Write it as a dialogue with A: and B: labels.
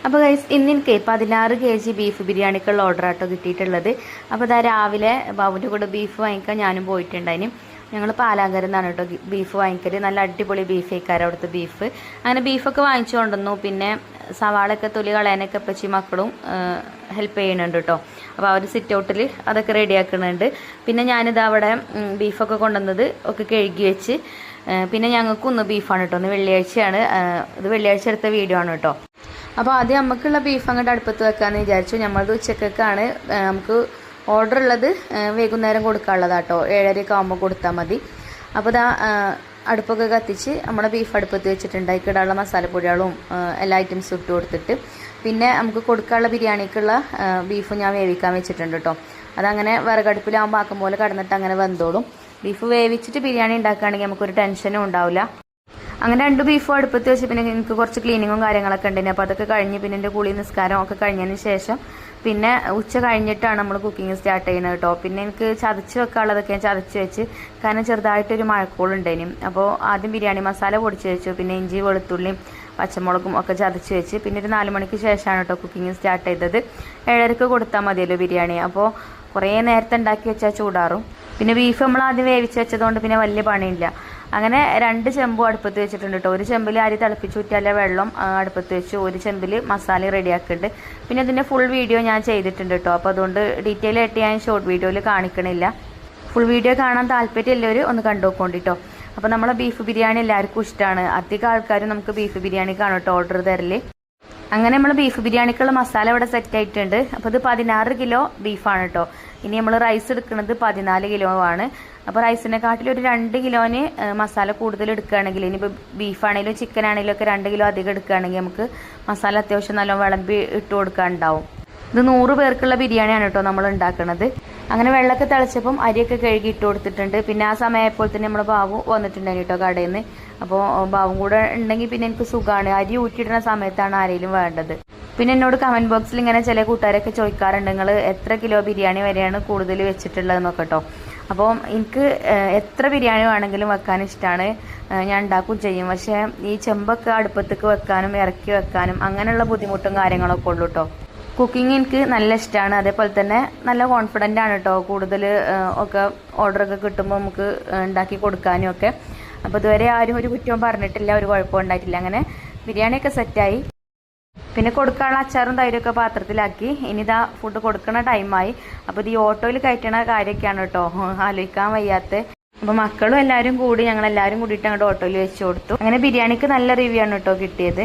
A: അപ്പോൾ ഗൈസ് ഇന്ന് എനിക്ക് 16 kg ബീഫ് ബിരിയാണിക്കുള്ള ഓർഡർ ആട്ടോ കിട്ടിയിട്ടുള്ളത്. അപ്പോൾ ഇതാ രാവിലെ ബാബുവിൻ്റെ കൂടെ ബീഫ് വാങ്ങിക്കാൻ ഞാനും പോയിട്ടുണ്ടായിന്. ഞങ്ങൾ പാലാങ്കരയിൽ നിന്നാണ് കേട്ടോ ബീഫ് വാങ്ങിക്കൽ. നല്ല അടിപൊളി ബീഫ് കഴിക്കാറ് അവിടുത്തെ ബീഫ്. അങ്ങനെ ബീഫൊക്കെ വാങ്ങിച്ചു കൊണ്ടുവന്നു. പിന്നെ സവാളയൊക്കെ തൊലി കളയാനൊക്കെ പച്ചി മക്കളും ഹെൽപ്പ് ചെയ്യുന്നുണ്ട് കേട്ടോ. അപ്പോൾ അവർ സിറ്റ് ഔട്ടിൽ അതൊക്കെ റെഡിയാക്കുന്നുണ്ട്. പിന്നെ ഞാനിത് അവിടെ ബീഫൊക്കെ കൊണ്ടുവന്നത് ഒക്കെ കഴുകി വെച്ച് പിന്നെ ഞങ്ങൾക്കൊന്ന് ബീഫാണ് കേട്ടോ. ഒന്ന് വെള്ളിയാഴ്ചയാണ്, ഇത് വെള്ളിയാഴ്ച എടുത്ത വീഡിയോ ആണ് കേട്ടോ. അപ്പോൾ ആദ്യം നമുക്കുള്ള ബീഫ് അങ്ങോട്ട് അടുപ്പത്ത് വെക്കാമെന്ന് വിചാരിച്ചു. നമ്മളത് ഉച്ചക്കൊക്കെയാണ് നമുക്ക് ഓർഡർ ഉള്ളത്, വൈകുന്നേരം കൊടുക്കാനുള്ളതാട്ടോ. 7:30 ആകുമ്പോൾ കൊടുത്താൽ മതി. അപ്പോൾ ഇതാ അടുപ്പൊക്കെ കത്തിച്ച് നമ്മുടെ ബീഫ് അടുപ്പത്ത് വെച്ചിട്ടുണ്ട്. അതിക്കിടാനുള്ള മസാലപ്പൊടികളും എല്ലാ ഐറ്റംസും ഇട്ട് കൊടുത്തിട്ട് പിന്നെ നമുക്ക് കൊടുക്കാനുള്ള ബിരിയാണിക്കുള്ള ബീഫ് ഞാൻ വേവിക്കാൻ വെച്ചിട്ടുണ്ട് കേട്ടോ. അതങ്ങനെ വിറകടുപ്പിലാകുമ്പോൾ ആക്കും പോലെ കടന്നിട്ട് അങ്ങനെ വെന്തോളും. ബീഫ് വേവിച്ചിട്ട് ബിരിയാണി ഉണ്ടാക്കുകയാണെങ്കിൽ നമുക്കൊരു ടെൻഷനും ഉണ്ടാവില്ല. അങ്ങനെ 2 ബീഫും അടുപ്പത്ത് വെച്ച് പിന്നെ എനിക്ക് കുറച്ച് ക്ലീനിങ്ങും കാര്യങ്ങളൊക്കെ ഉണ്ടായിരുന്നു. അപ്പോൾ അതൊക്കെ കഴിഞ്ഞ് പിന്നെ എൻ്റെ കുളി നിസ്കാരം ഒക്കെ കഴിഞ്ഞതിന് ശേഷം പിന്നെ ഉച്ച കഴിഞ്ഞിട്ടാണ് നമ്മൾ കുക്കിംഗ് സ്റ്റാർട്ട് ചെയ്യുന്നത് കേട്ടോ. പിന്നെ എനിക്ക് ചതച്ച് വെക്കാനുള്ളതൊക്കെ ഞാൻ ചതച്ച് വെച്ച്, കാരണം ചെറുതായിട്ടൊരു മഴക്കോളുണ്ടായിരുന്നു. അപ്പോൾ ആദ്യം ബിരിയാണി മസാല പൊടിച്ച് വെച്ചു, പിന്നെ ഇഞ്ചി വെളുത്തുള്ളിയും പച്ചമുളകും ഒക്കെ ചതച്ച് വെച്ച് പിന്നെ ഒരു 4 മണിക്ക് ശേഷമാണ് കേട്ടോ കുക്കിംഗ് സ്റ്റാർട്ട് ചെയ്തത്. 7:30 കൊടുത്താൽ മതിയല്ലോ ബിരിയാണി. അപ്പോൾ കുറേ നേരത്തെ ഉണ്ടാക്കി വെച്ചാൽ ചൂടാറും. പിന്നെ ബീഫ് നമ്മൾ ആദ്യം വേവിച്ച് വെച്ചതുകൊണ്ട് പിന്നെ വലിയ പണിയില്ല. അങ്ങനെ 2 ചെമ്പും അടുപ്പത്ത് വെച്ചിട്ടുണ്ട് കേട്ടോ. ഒരു ചെമ്പിൽ അരി തിളപ്പിച്ചൂറ്റിയാലെ വെള്ളം അടുപ്പത്ത് വെച്ചു, ഒരു ചെമ്പിൽ മസാല റെഡിയാക്കുന്നുണ്ട്. പിന്നെ ഇതിൻ്റെ ഫുൾ വീഡിയോ ഞാൻ ചെയ്തിട്ടുണ്ട് കേട്ടോ. അപ്പോൾ അതുകൊണ്ട് ഡീറ്റെയിൽ ആയിട്ട് ഞാൻ ഷോർട്ട് വീഡിയോയിൽ കാണിക്കണില്ല. ഫുൾ വീഡിയോ കാണാൻ താല്പര്യമുള്ളവർ ഒന്ന് കണ്ടുനോക്കോണ്ടിട്ടോ. അപ്പോൾ നമ്മളെ ബീഫ് ബിരിയാണി എല്ലാവർക്കും ഇഷ്ടമാണ്. അധികം ആൾക്കാരും നമുക്ക് ബീഫ് ബിരിയാണിക്കാണ് കേട്ടോ ഓർഡർ തരല്. അങ്ങനെ നമ്മൾ ബീഫ് ബിരിയാണിക്കുള്ള മസാല ഇവിടെ സെറ്റ് ആയിട്ടുണ്ട്. അപ്പോൾ ഇത് 16 കിലോ ബീഫാണ് കേട്ടോ. ഇനി നമ്മൾ റൈസ് എടുക്കുന്നത് 14 കിലോ ആണ്. അപ്പോൾ റൈസിനെക്കാട്ടിൽ ഒരു 2 കിലോന് മസാല കൂടുതൽ എടുക്കുകയാണെങ്കിൽ, ഇനിയിപ്പോൾ ബീഫാണെങ്കിലും ചിക്കൻ ആണെങ്കിലും ഒക്കെ 2 കിലോ അധികം എടുക്കുകയാണെങ്കിൽ നമുക്ക് മസാല അത്യാവശ്യം നല്ല വിളമ്പി ഇട്ട് കൊടുക്കാനുണ്ടാവും. ഇത് 100 പേർക്കുള്ള ബിരിയാണിയാണ് കേട്ടോ നമ്മൾ ഉണ്ടാക്കുന്നത്. അങ്ങനെ വെള്ളമൊക്കെ തിളച്ചപ്പം അരിയൊക്കെ കഴുകി ഇട്ട് കൊടുത്തിട്ടുണ്ട്. പിന്നെ ആ സമയപ്പോൾ തന്നെ നമ്മുടെ ബാബു വന്നിട്ടുണ്ടായിരുന്നു കേട്ടോ കടയിൽ നിന്ന്. അപ്പോൾ ബാബും കൂടെ ഉണ്ടെങ്കിൽ പിന്നെ എനിക്ക് സുഖമാണ്. അരി ഊറ്റിയിടുന്ന സമയത്താണ് ആരെങ്കിലും വേണ്ടത്. പിന്നെ എന്നോട് കമൻറ്റ് ബോക്സിൽ ഇങ്ങനെ ചില കൂട്ടുകാരൊക്കെ ചോദിക്കാറുണ്ട്, നിങ്ങൾ എത്ര കിലോ ബിരിയാണി വരെയാണ് കൂടുതൽ വെച്ചിട്ടുള്ളതെന്നൊക്കെ കേട്ടോ. അപ്പോൾ എനിക്ക് എത്ര ബിരിയാണി വേണമെങ്കിലും വെക്കാൻ ഇഷ്ടമാണ്, ഞാൻ ഉണ്ടാക്കുകയും ചെയ്യും. പക്ഷേ ഈ ചെമ്പൊക്കെ അടുപ്പത്തേക്ക് വെക്കാനും ഇറക്കി വെക്കാനും അങ്ങനെയുള്ള ബുദ്ധിമുട്ടും കാര്യങ്ങളൊക്കെ ഉള്ളൂ കേട്ടോ. കുക്കിംഗ് എനിക്ക് നല്ല ഇഷ്ടമാണ്. അതേപോലെ തന്നെ നല്ല കോൺഫിഡൻ്റ് ആണ് കേട്ടോ. കൂടുതൽ ഒക്കെ ഓർഡറൊക്കെ കിട്ടുമ്പോൾ നമുക്ക് ഉണ്ടാക്കി കൊടുക്കാനും ഒക്കെ. അപ്പോൾ ഇതുവരെ ആരും ഒരു കുറ്റവും പറഞ്ഞിട്ടില്ല, ഒരു കുഴപ്പവും ഉണ്ടായിട്ടില്ല. അങ്ങനെ ബിരിയാണിയൊക്കെ സെറ്റായി. പിന്നെ കൊടുക്കാനുള്ള അച്ചാറും തൈരൊക്കെ പാത്രത്തിലാക്കി. ഇനി ഇതാ ഫുഡ് കൊടുക്കുന്ന ടൈമായി. അപ്പോൾ ഇത് ഈ ഓട്ടോയിൽ കയറ്റണ കാര്യമൊക്കെയാണ് കേട്ടോ ആലോചിക്കാൻ വയ്യാത്ത. അപ്പോൾ മക്കളും എല്ലാവരും കൂടി ഞങ്ങളെല്ലാവരും കൂടിയിട്ട് അങ്ങോട്ട് ഓട്ടോയിൽ വെച്ച് കൊടുത്തു. അങ്ങനെ ബിരിയാണിക്ക് നല്ല റിവ്യൂ ആണ് കേട്ടോ കിട്ടിയത്.